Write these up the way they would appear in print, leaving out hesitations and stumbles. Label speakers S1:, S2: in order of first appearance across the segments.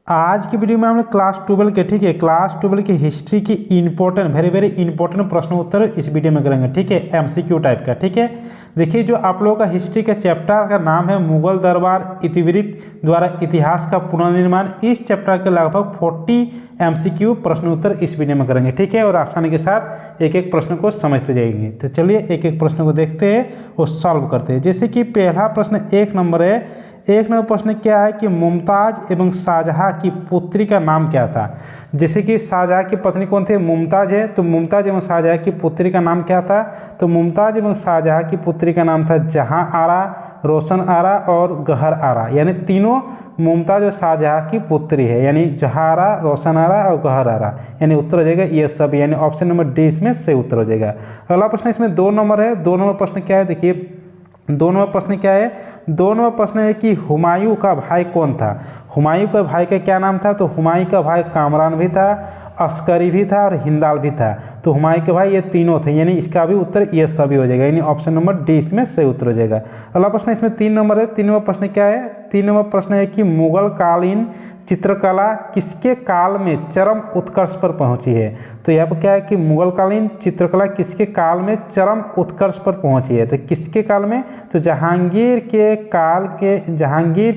S1: आज की वीडियो में हम लोग क्लास 12 के, ठीक है, क्लास 12 की हिस्ट्री की इंपॉर्टेंट वेरी इंपॉर्टेंट प्रश्न उत्तर इस वीडियो में करेंगे, ठीक है, एमसीक्यू टाइप का, ठीक है। देखिए, जो आप लोगों का हिस्ट्री का चैप्टर का नाम है मुगल दरबार इतिवृत्त द्वारा इतिहास का पुनर्निर्माण। इस चैप्टर के लगभग 40 एमसीक्यू प्रश्न उत्तर इस वीडियो में करेंगे, ठीक है, और आसानी के साथ एक एक प्रश्न को समझते जाएंगे। तो चलिए एक एक प्रश्न को देखते हैं और सॉल्व करते हैं। जैसे कि पहला प्रश्न 1 नंबर है। 1 नंबर प्रश्न क्या है कि मुमताज एवं शाहजहां की पुत्री का नाम क्या था। जैसे कि शाहजहां की पत्नी कौन थे, मुमताज है, तो मुमताज एवं शाहजहां की पुत्री का नाम क्या था। तो मुमताज एवं शाहजहां की पुत्री का नाम था जहां आरा, रोशन आरा और गहर आरा, यानी तीनों मुमताज और शाहजहां की पुत्री है, यानी जहां आरा, रोशन आरा और गहर आरा, यानी उत्तर हो जाएगा ये सब, यानी ऑप्शन नंबर डी इसमें सही उत्तर हो जाएगा। अगला प्रश्न इसमें 2 नंबर है। 2 नंबर प्रश्न क्या है, देखिए 2 नंबर प्रश्न क्या है। 2 नंबर प्रश्न है कि हुमायूं का भाई कौन था। हुमायूं का भाई का क्या नाम था। तो हुमायूं का भाई कामरान भी था, अस्करी भी था और हिंदाल भी था। तो हुमायूं के भाई ये तीनों थे, यानी इसका भी उत्तर ये सभी हो जाएगा, यानी ऑप्शन नंबर डी इसमें सही उत्तर हो जाएगा। अगला प्रश्न इसमें 3 नंबर है। 3 नंबर प्रश्न क्या है। 3 नंबर प्रश्न है कि मुगल कालीन चित्रकला किसके काल में चरम उत्कर्ष पर पहुंची है। तो यहाँ पर क्या है कि मुगल कालीन चित्रकला किसके काल में चरम उत्कर्ष पर पहुंची है। तो किसके काल में, तो जहांगीर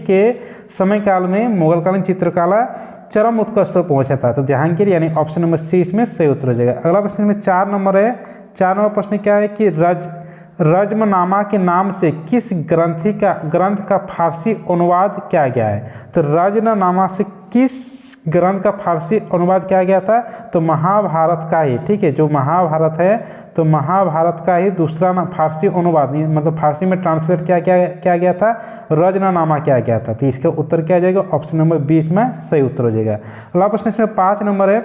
S1: के समय काल में मुगल कालीन चित्रकला चरम उत्कर्ष पर पहुंचा था। तो जहांगीर, यानी ऑप्शन नंबर सी इसमें सही उत्तर हो जाएगा। अगला प्रश्न में 4 नंबर है। 4 नंबर प्रश्न क्या है कि रज्मनामा के नाम से किस ग्रंथ का फारसी अनुवाद किया गया है। तो रज्मनामा से किस ग्रंथ का फारसी अनुवाद किया गया था। तो महाभारत का ही, ठीक है, जो महाभारत है तो महाभारत का ही दूसरा फारसी अनुवाद, मतलब फारसी में ट्रांसलेट किया गया था, रज्मनामा किया गया था। तो इसका उत्तर क्या आ जाएगा, ऑप्शन नंबर 20 में सही उत्तर हो जाएगा। अगला प्रश्न इसमें 5 नंबर है।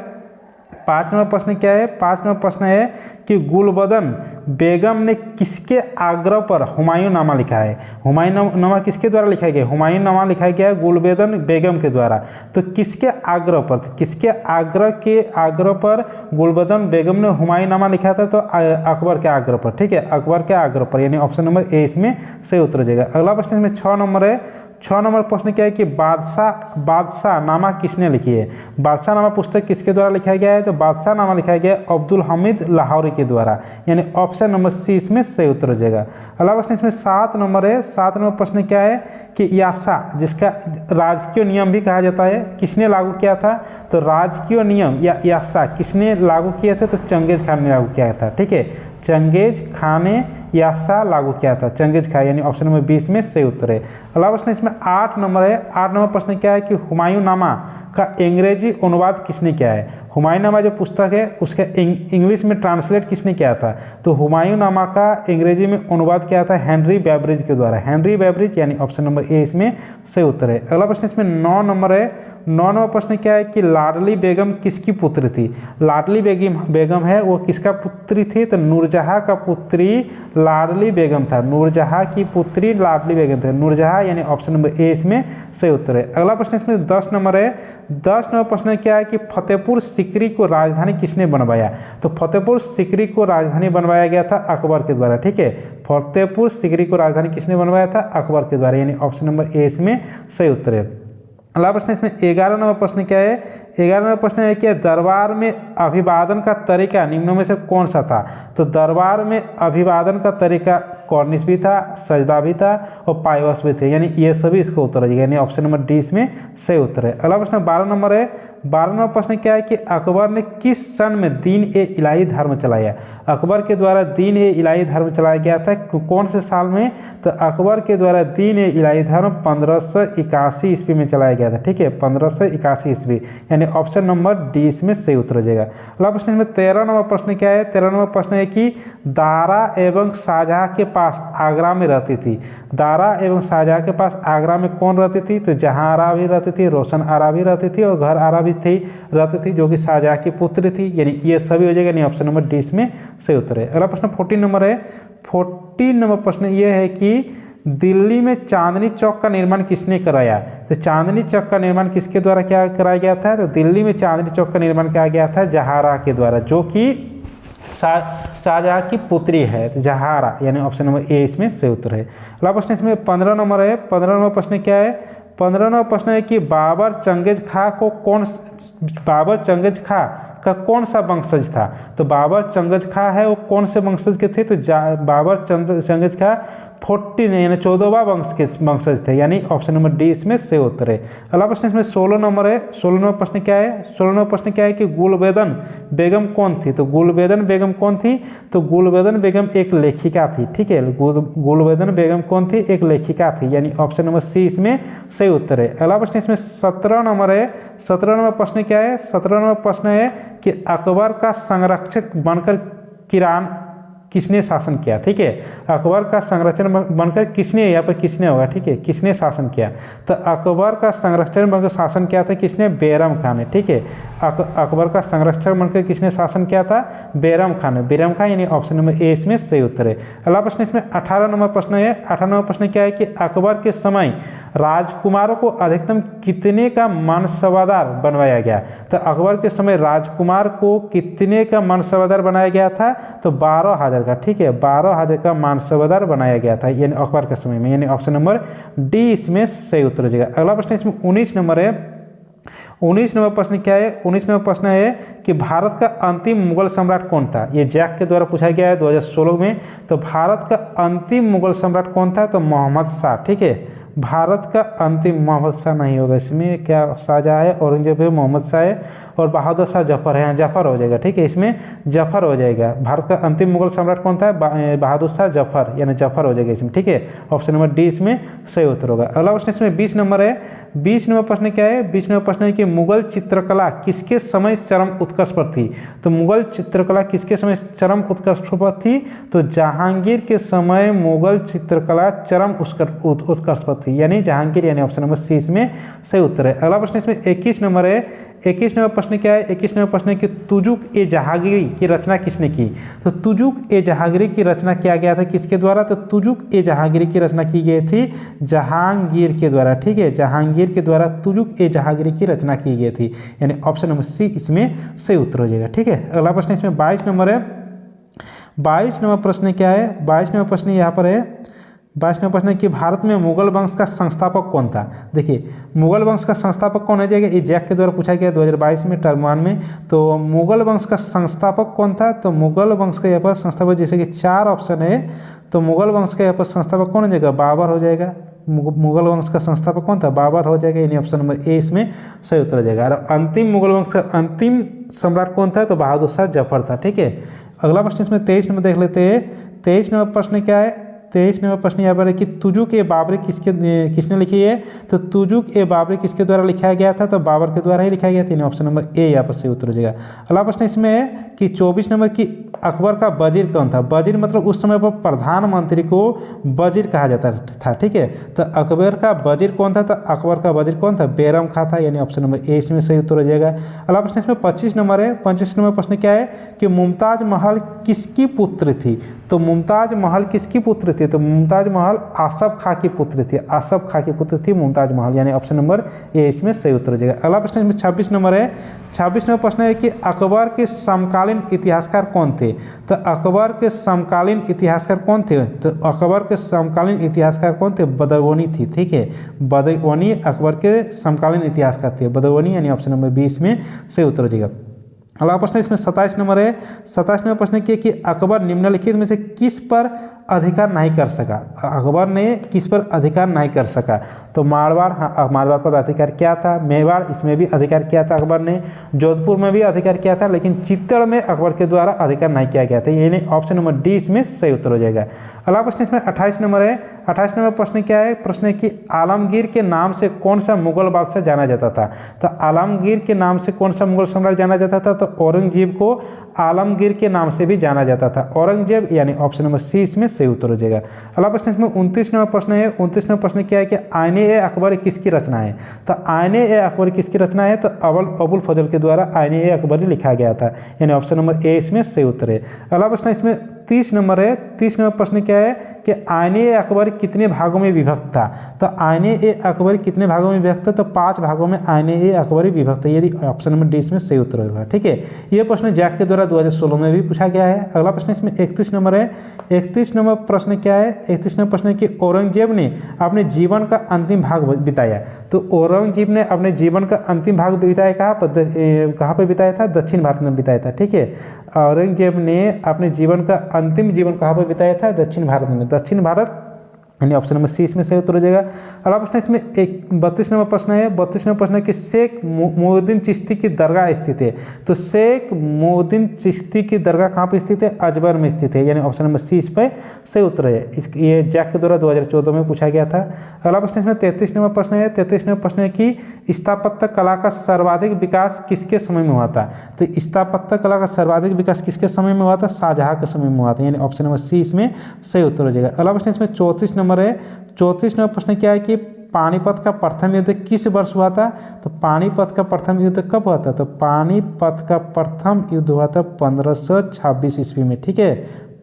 S1: 5 नंबर प्रश्न क्या है। 5 नंबर प्रश्न है कि गुलबदन बेगम ने किसके आग्रह पर हुमायूं नामा लिखा है। हुमायूं नामा किसके द्वारा लिखा गया। हुमायूं नामा लिखा गया है गुलबदन बेगम के द्वारा। तो किसके आग्रह पर, किसके आग्रह पर गुलबदन बेगम ने हुमायूं नामा लिखा था। तो अकबर के आग्रह पर, ठीक है, अकबर के आग्रह पर, यानी ऑप्शन नंबर ए इसमें सही उत्तर हो जाएगा। अगला प्रश्न इसमें 6 नंबर है। 6 नंबर प्रश्न क्या है कि बादशाह नामा किसने लिखी है। बादशाह नामा पुस्तक किसके द्वारा लिखा गया है। तो बादशाह नामा लिखा गया है अब्दुल हमीद लाहौरी के द्वारा, यानी ऑप्शन नंबर सी इसमें सही उत्तर हो जाएगा। अगला प्रश्न इसमें 7 नंबर है। 7 नंबर प्रश्न क्या है कि यासा, जिसका राजकीय नियम भी कहा जाता है, किसने लागू किया था। तो राजकीय नियम या यासा किसने लागू किया था। तो चंगेज खान ने लागू किया था, ठीक है, चंगेज खान ने यासा लागू किया था, चंगेज खान, यानी ऑप्शन नंबर 20 में सही उत्तर है। अगला प्रश्न इसमें 8 नंबर है। 8 नंबर प्रश्न क्या है कि हुमायूं नामा का अंग्रेजी अनुवाद किसने किया है। हुमायूं नामा जो पुस्तक है उसका इंग्लिश में ट्रांसलेट किसने किया था। तो हुमायूं नामा का अंग्रेजी में अनुवाद किया था हेनरी बेब्रिज के द्वारा, हेनरी बेब्रिज, यानी ऑप्शन नंबर ए इसमें सही उत्तर है। अगला प्रश्न इसमें 9 नंबर है। 9 नंबर प्रश्न क्या है कि लाडली बेगम किसकी पुत्री थी। लाडली बेगम है वो किसका पुत्री थी। तो नूरजहां का पुत्री लाडली बेगम था, नूरजहां की पुत्री लाडली बेगम थी, नूरजहां, यानी ऑप्शन नंबर ए इसमें सही उत्तर है। अगला प्रश्न इसमें 10 नंबर है। 10 नंबर प्रश्न क्या है कि फतेहपुर सीकरी को राजधानी किसने बनवाया। तो फतेहपुर सीकरी को राजधानी बनवाया गया था अकबर के द्वारा, ठीक है, फतेहपुर सीकरी को राजधानी किसने बनवाया था, अकबर के द्वारा, यानी ऑप्शन नंबर ए इसमें सही उत्तर है। अगला प्रश्न इसमें 11 नंबर प्रश्न क्या है। 11 नंबर प्रश्न है कि दरबार में अभिवादन का तरीका निम्नों में से कौन सा था। तो दरबार में अभिवादन का तरीका कॉर्निश भी था, सजदा भी था और पायवस भी थे, यानी ये सभी इसको उत्तर हो जाएगा, यानी ऑप्शन नंबर डी इसमें सही उत्तर है। अगला प्रश्न 12 नंबर है। 12 नंबर प्रश्न क्या है कि अकबर ने किस सन में दीन ए इलाही धर्म चलाया। अकबर के द्वारा दीन ए इलाही धर्म चलाया गया था, कौन से साल में। तो अकबर के द्वारा दीन ए इलाही धर्म 1581 ईस्वी में चलाया गया था, ठीक है, 1581 ईस्वी, यानी ऑप्शन नंबर डी इसमें सही उत्तर हो जाएगा। अगला प्रश्न इसमें 13 नंबर प्रश्न क्या है। 13 नंबर प्रश्न है कि दारा एवं शाहजहां के पास आगरा में रहती थी। दारा एवं शाहजहां के पास आगरा में कौन रहती थी। तो जहां आरा भी रहती थी, रोशन आरा भी रहती थी और घर आरा भी रहती थी, जो कि शाहजहां की पुत्री थी, यानी ये सभी हो जाएगा, यानी ऑप्शन नंबर डी इसमें सही उत्तर है। अगला प्रश्न 14 नंबर है। 14 नंबर प्रश्न ये है कि दिल्ली में चांदनी चौक का निर्माण किसने कराया। तो चांदनी चौक का निर्माण किसके द्वारा क्या कराया गया था। तो दिल्ली में चांदनी चौक का निर्माण किया गया था जहारा के द्वारा, जो कि शाहजहां की पुत्री है, तो जहारा, यानी ऑप्शन नंबर ए इसमें सही उत्तर है। अगला प्रश्न इसमें 15 नंबर है। 15 नंबर प्रश्न क्या है। 15वां प्रश्न है कि बाबर चंगेज खां का कौन सा वंशज था। तो बाबर चंगेज खां है वो कौन से वंशज के थे, तो बाबर चंगेज खां 14 यानी 14वां वंशज थे, यानी ऑप्शन नंबर डी इसमें से उत्तर है। अगला प्रश्न इसमें 16 नंबर है। 16वां प्रश्न क्या है, 16वां प्रश्न क्या है कि गुलबेदन बेगम कौन थी। तो गुलबेदन बेगम कौन थी, तो गुलबेदन बेगम एक लेखिका थी, ठीक है। गुलबेदन बेगम कौन थी, एक लेखिका थी, यानी ऑप्शन नंबर सी इसमें सही उत्तर है। अगला प्रश्न इसमें 17 नंबर है। 17 नंबर प्रश्न क्या है, 17 नंबर प्रश्न है कि अकबर का संरक्षक बनकर किसने शासन किया, ठीक है। अकबर का संरक्षण बनकर किसने, यहाँ पर किसने होगा, ठीक है, किसने शासन किया। तो अकबर का संरक्षण बनकर शासन किया था किसने, बैरम खान ने, ठीक है। अकबर का संरक्षण बनकर किसने शासन किया था, बैरम खान ने, बैरम खान, यानी ऑप्शन नंबर ए इसमें सही उत्तर है। अगला प्रश्न इसमें 18 नंबर प्रश्न है। 18 नंबर प्रश्न क्या है कि अकबर के समय राजकुमारों को अधिकतम कितने का मनसबादार बनवाया गया। तो अकबर के समय राजकुमार को कितने का मनसबादार बनाया गया था, तो 12,000 का, ठीक है, 12,000 का मनसबादार बनाया गया था, यानी अकबर के समय में, यानी ऑप्शन नंबर डी इसमें सही उत्तर हो जाएगा। अगला प्रश्न इसमें 19 नंबर है। 19 नंबर प्रश्न क्या है, 19 नंबर प्रश्न है कि भारत का अंतिम मुगल सम्राट कौन था। ये जैक के द्वारा पूछा गया है 2016 में। तो भारत का अंतिम मुगल सम्राट कौन था, तो मोहम्मद शाह, ठीक है। भारत का अंतिम मोहम्मद शाह नहीं होगा, इसमें क्या शाहजहाँ है, औरंगजेब है, मोहम्मद शाह है और बहादुर शाह जफर है, जफर हो जाएगा, ठीक है, इसमें जफर हो जाएगा। भारत का अंतिम मुगल सम्राट कौन था, बहादुर शाह जफर, यानी जफर हो जाएगा इसमें, ठीक है। ऑप्शन नंबर डी इसमें सही उत्तर होगा। अगला प्रश्न इसमें 20 नंबर है। 20 नंबर प्रश्न क्या है, 20 नंबर प्रश्न है कि मुगल चित्रकला किसके समय चरम उत्कर्ष पर थी। तो मुगल चित्रकला किसके समय चरम उत्कर्ष पर थी, तो जहांगीर के समय मुगल चित्रकला चरम उत्कर्ष पर थी, यानी जहांगीर, यानी ऑप्शन नंबर सी इसमें सही उत्तर है। अगला प्रश्न इसमें 21 नंबर है। 21 नंबर प्रश्न क्या है, 21 नंबर प्रश्न है कि तुजुक ए जहांगीरी की रचना किसने की। तो तुजुक ए जहांगीरी की रचना किया गया था किसके द्वारा, तो तुजुक ए जहांगीरी की रचना की गई थी जहांगीर के द्वारा, ठीक है, जहांगीर के द्वारा तुजुक ए जहांगीरी की रचना की गई थी, यानी ऑप्शन नंबर सी इसमें सही उत्तर हो जाएगा, ठीक है। अगला प्रश्न इसमें 22 नंबर है। 22 नंबर प्रश्न क्या है, 22 नंबर प्रश्न यहाँ पर है। 22 नंबर प्रश्न है कि भारत में मुगल वंश का संस्थापक कौन था। देखिए मुगल वंश का संस्थापक कौन हो जाएगा, ये जैक के द्वारा पूछा गया 2022 में टर्म 1 में। तो मुगल वंश का संस्थापक कौन था, तो मुगल वंश का यहाँ पर संस्थापक, जैसे कि 4 ऑप्शन है, तो मुगल वंश का यहाँ पर संस्थापक कौन हो जाएगा, बाबर हो जाएगा। मुगल वंश का संस्थापक कौन था, बाबर हो जाएगा, यानी ऑप्शन नंबर ए इसमें सही उत्तर हो जाएगा। और अंतिम मुगल वंश का अंतिम सम्राट कौन था, तो बहादुर शाह जफर था, ठीक है। अगला प्रश्न इसमें 23 नंबर देख लेते हैं। 23 नंबर प्रश्न क्या है, 23 नंबर प्रश्न यहाँ पर है कि तुजुक ए बाबरी किसने लिखी है। तो तुजुक ए बाबरी किसके द्वारा लिखा गया था, तो बाबर के द्वारा ही लिखा गया था, ऑप्शन नंबर ए यहाँ पर सही उत्तर हो जाएगा। अगला प्रश्न इसमें है कि 24 नंबर की अकबर का वजीर कौन था। वजीर मतलब उस समय पर प्रधानमंत्री को वजीर कहा जाता था, ठीक है। तो अकबर का वजीर कौन था, तो अकबर का वजीर कौन था, बैरम खां था, यानी ऑप्शन नंबर ए इसमें सही उत्तर हो जाएगा। अगला प्रश्न इसमें 25 नंबर है। 25 नंबर प्रश्न क्या है कि मुमताज महल किसकी पुत्र थी। तो मुमताज महल किसकी पुत्र थी, तो मुमताज महल आसफ खां की पुत्र थी, आसफ खां की पुत्र थी मुमताज महल, यानी ऑप्शन नंबर ए इसमें सही उत्तर हो जाएगा। अगला प्रश्न इसमें 26 नंबर है। 26 नंबर प्रश्न है कि अकबर के समकालीन इतिहासकार कौन थे। तो अकबर के समकालीन इतिहासकार कौन थे, तो अकबर के समकालीन इतिहासकार कौन थे, बदगवनी थी, ठीक है। बदगवनी अकबर के समकालीन इतिहासकार थे, बदगवनी, यानी ऑप्शन नंबर 20 में सही उत्तर हो जाएगा। अगला प्रश्न इसमें 27 नंबर है। 27 नंबर प्रश्न किया कि अकबर निम्नलिखित में से किस पर अधिकार नहीं कर सका। अकबर ने किस पर अधिकार नहीं कर सका, तो मारवाड़, हाँ मारवाड़ पर अधिकार किया था, मेवाड़ इसमें भी अधिकार किया था अकबर ने, जोधपुर में भी अधिकार किया था, लेकिन चित्तौड़ में अकबर के द्वारा अधिकार नहीं किया गया था, यानी ऑप्शन नंबर डी इसमें सही उत्तर हो जाएगा। अगला प्रश्न इसमें 28 नंबर है। 28 नंबर प्रश्न क्या है, प्रश्न है कि आलमगीर के नाम से कौन सा मुगल बादशाह जाना जाता था। तो आलमगीर के नाम से कौन सा मुगल सम्राट जाना जाता था, तो औरंगजेब को आलमगीर के नाम से भी जाना जाता था, औरंगजेब, यानी ऑप्शन नंबर सी इसमें सही उत्तर हो जाएगा। अगला प्रश्न इसमें 29 नंबर प्रश्न है। 29 नंबर प्रश्न क्या है कि आईने ए अकबर किसकी रचना है। तो आईने ए अकबर किसकी रचना है, तो अबुल फजल के द्वारा आईने ए अकबर लिखा गया था, यानी ऑप्शन नंबर ए इसमें सही उत्तर है। अगला प्रश्न इसमें 30 नंबर है, 30 नंबर प्रश्न क्या है कि आईने अकबर कितने भागों में विभक्त था। तो आईने ए अकबर कितने भागों में विभक्त है, तो 5 भागों में आईने ए अकबरी विभक्त है। ये ऑप्शन नंबर डी इसमें सही उत्तर होगा। ठीक है, ये प्रश्न जैक के द्वारा 2016 में भी पूछा गया है। अगला प्रश्न इसमें 31 नंबर है। 31 नंबर प्रश्न क्या है, 31 नंबर प्रश्न कि औरंगजेब ने अपने जीवन का अंतिम भाग बिताया। तो औरंगजेब ने अपने जीवन का अंतिम भाग बिताया कहाँ पर बिताया था, दक्षिण भारत में बिताया था। ठीक है, औरंगजेब ने अपने जीवन का अंतिम जीवन कहाँ पर बिताया था, दक्षिण भारत में। दक्षिण भारत यानी ऑप्शन नंबर सी इसमें सही उत्तर हो जाएगा। अगला प्रश्न इसमें 32 नंबर प्रश्न है। 32 नंबर प्रश्न है कि शेख मोहुद्दीन चिश्ती की दरगाह स्थित है। तो शेख मोहुद्दीन चिश्ती की दरगाह कहाँ पर स्थित है, अजमेर में स्थित है। यानी ऑप्शन नंबर सी इस पर सही उत्तर है। ये जैक के द्वारा 2014 में पूछा गया था। अगला प्रश्न इसमें 33 नंबर प्रश्न है। 33 नंबर प्रश्न है कि स्थापत्य कला का सर्वाधिक विकास किसके समय में हुआ था। तो स्थापत्य कला का सर्वाधिक विकास किसके समय में हुआ था, शाहजहां के समय में हुआ था। यानी ऑप्शन नंबर सी इसमें सही उत्तर हो जाएगा। अगला प्रश्न इसमें 34 नंबर है। 34 नंबर प्रश्न क्या है कि पानीपत का प्रथम युद्ध किस वर्ष हुआ था। तो पानीपत का प्रथम युद्ध कब हुआ था, तो पानीपत का प्रथम युद्ध हुआ था 1526 ईस्वी में। ठीक है,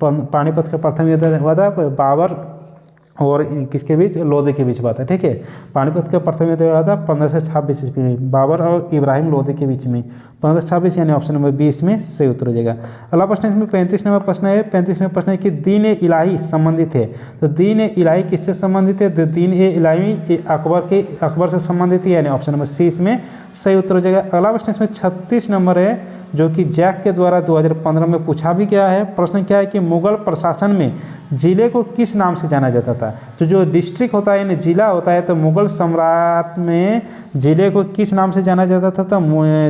S1: पानीपत का प्रथम युद्ध हुआ था बाबर और किसके बीच, लोधी के बीच हुआ था। ठीक है, पानीपत का प्रथम युद्ध हुआ था 1526 ईस्वी में, बाबर और इब्राहिम लोधी के बीच में। 1526 यानी ऑप्शन नंबर 20 में सही उत्तर हो जाएगा। अगला प्रश्न इसमें 35 नंबर प्रश्न है। 35 नंबर प्रश्न है कि दीन ए इलाही संबंधित है। तो दीन ए इलाही किससे संबंधित है, तो दीन ए इलाही अकबर से संबंधित है। यानी ऑप्शन नंबर सी इसमें सही उत्तर हो जाएगा। अगला प्रश्न इसमें 36 नंबर है, जो कि जैक के द्वारा 2015 में पूछा भी गया है। प्रश्न क्या है कि मुगल प्रशासन में जिले को किस नाम से जाना जाता था। तो जो डिस्ट्रिक्ट होता है यानी जिला होता है, तो मुगल सम्राट में जिले को किस नाम से जाना जाता था, तो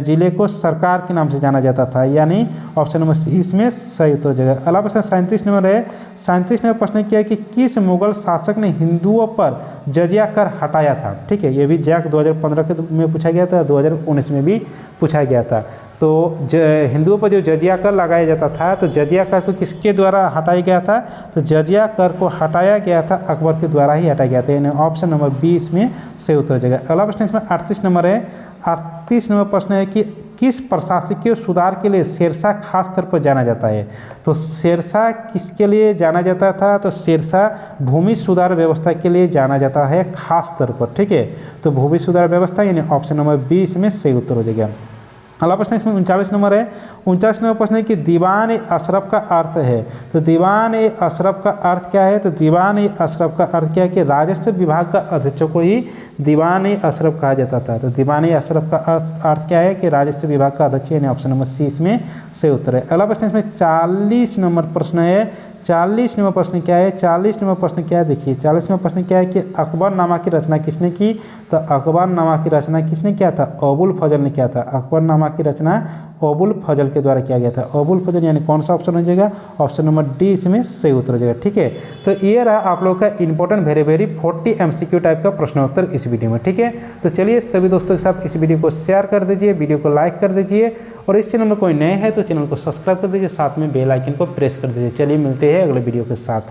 S1: जिले को सरकार के नाम से जाना जाता था। यानी ऑप्शन नंबर सी इसमें सही उत्तर हो जाएगा। अगला प्रश्न 37 नंबर है। 37 नंबर प्रश्न क्या है कि किस मुगल शासक ने हिंदुओं पर जजिया कर हटाया था। ठीक है, ये भी जैक 2015 में पूछा गया था, 2019 में भी पूछा गया था। तो हिंदुओं पर जो जजिया कर लगाया जाता था, तो जजिया कर को किसके द्वारा हटाया गया था, तो जजिया कर को हटाया गया था अकबर के द्वारा ही हटाया गया था। यानी ऑप्शन नंबर 20 में सही उत्तर हो जाएगा। अगला प्रश्न इसमें 38 नंबर है। 38 नंबर प्रश्न है कि किस प्रशासकीय सुधार के लिए शेरशाह खास तौर पर जाना जाता है। तो शेरशाह किसके लिए जाना जाता था, तो शेरशाह भूमि सुधार व्यवस्था के लिए जाना जाता है खास तौर पर। ठीक है, तो भूमि सुधार व्यवस्था यानी ऑप्शन नंबर 20 में सही उत्तर हो जाएगा। अगला प्रश्न इसमें 39 नंबर है। 39 नंबर प्रश्न है कि दीवान ए अशरफ का अर्थ है। तो दीवान ए अशरफ का अर्थ क्या है, तो दीवान ए अशरफ का अर्थ क्या है कि राजस्व विभाग का अध्यक्षों को ही दीवान ए अशरफ कहा जाता था। तो दीवान ए अशरफ का अर्थ क्या है कि राजस्व विभाग का अध्यक्ष, यानी ऑप्शन नंबर सी इसमें सही उत्तर है। अगला प्रश्न इसमें 40 नंबर प्रश्न है। 40 नंबर प्रश्न क्या है, 40 नंबर प्रश्न क्या है, देखिए 40 नंबर प्रश्न क्या है कि अकबरनामा की रचना किसने की। तो अकबरनामा की रचना किसने किया था, अबुल फजल ने किया था। अकबरनामा की रचना अबुल फजल के द्वारा किया गया था। अबुल फजल यानी कौन सा ऑप्शन हो जाएगा, ऑप्शन नंबर डी इसमें सही उत्तर हो जाएगा। ठीक है, तो ये रहा आप लोग का इंपॉर्टेंट वेरी 40 MCQ टाइप का प्रश्नोत्तर इस वीडियो में। ठीक है, तो चलिए सभी दोस्तों के साथ इस वीडियो को शेयर कर दीजिए, वीडियो को लाइक कर दीजिए, और इस चैनल में कोई नए हैं तो चैनल को सब्सक्राइब कर दीजिए, साथ में बेल आइकन को प्रेस कर दीजिए। चलिए मिलते हैं अगले वीडियो के साथ।